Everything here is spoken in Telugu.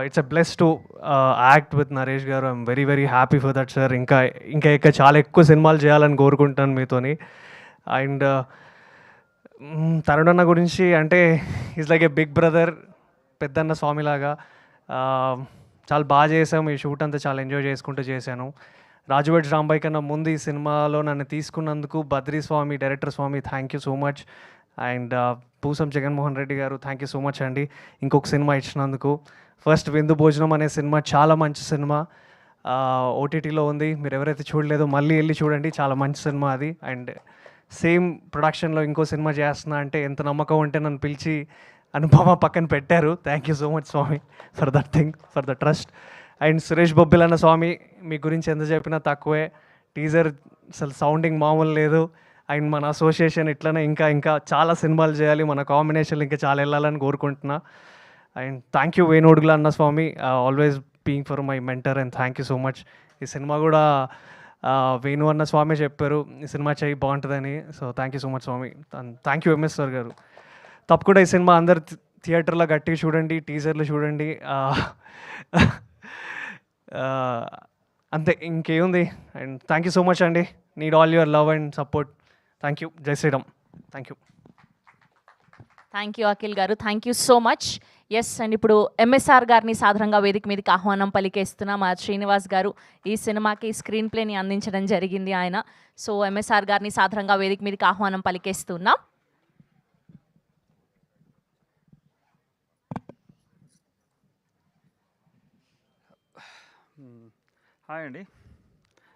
It's a bless to act with Naresh గారు. I'm very very happy for that sir. ఇంకా ఇంకా ఇంకా చాలా ఎక్కువ సినిమాలు చేయాలని కోరుకుంటాను మీతోని. అండ్ తరుణ్ అన్న గురించి అంటే is like a big brother, పెద్దన్న స్వామిలాగా. చాలా బాగా చేసాం. ఈ షూట్ అంతా చాలా ఎంజాయ్ చేసుకుంటూ చేశాను. రాజువెడ్స్ రాంబాయ్ కన్నా ముందు ఈ సినిమాలో నన్ను తీసుకున్నందుకు Badri Swamy, director Swamy, thank you so much. And Pusam Jaganmohan Reddy గారు, థ్యాంక్ యూ సో మచ్ అండి ఇంకొక సినిమా ఇచ్చినందుకు. ఫస్ట్ విందు భోజనం అనే సినిమా చాలా మంచి సినిమా, ఓటీటీలో ఉంది. మీరు ఎవరైతే చూడలేదో మళ్ళీ వెళ్ళి చూడండి, చాలా మంచి సినిమా అది. అండ్ సేమ్ ప్రొడక్షన్లో ఇంకో సినిమా చేస్తున్నా అంటే ఎంత నమ్మకం ఉంటే నన్ను పిలిచి అనుపమ పక్కన పెట్టారు. Thank you so much Swamy for that thing, for the trust. And Suresh Bobbil అన్న స్వామి, మీ గురించి ఎంత చెప్పినా తక్కువే. టీజర్ అసలు సౌండింగ్ మామూలు లేదు. అండ్ మన అసోసియేషన్ ఇట్లనే ఇంకా ఇంకా చాలా సినిమాలు చేయాలి, మన కాంబినేషన్లు ఇంకా చాలా వెళ్ళాలని కోరుకుంటున్నా. అండ్ థ్యాంక్ యూ వేణుడుగుల అన్న Swamy, always being for my mentor, and thank you so much. ఈ సినిమా కూడా వేణు అన్న స్వామి చెప్పారు ఈ సినిమా చేయి బాగుంటుందని. So thank you so much Swamy. Thank you MS sir గారు. తప్పకుండా ఈ సినిమా అందరు థియేటర్లో గట్టిగా చూడండి, టీజర్లు చూడండి. అంతే, ఇంకేముంది. And thank you so much అండి. Need all your love and support. Thank you. జై Sriram. Thank you. Thank you Akhil గారు, thank you so much. Yes, and ఇప్పుడు ఎంఎస్ఆర్ గారిని సాధారణంగా వేదిక మీదకి ఆహ్వానం పలికేస్తున్న మా శ్రీనివాస్ గారు ఈ సినిమాకి స్క్రీన్ ప్లేని అందించడం జరిగింది ఆయన. సో ఎంఎస్ఆర్ గారిని సాధారణంగా వేదిక మీదకి ఆహ్వానం పలికేస్తున్నాం. హాయ్ అండి.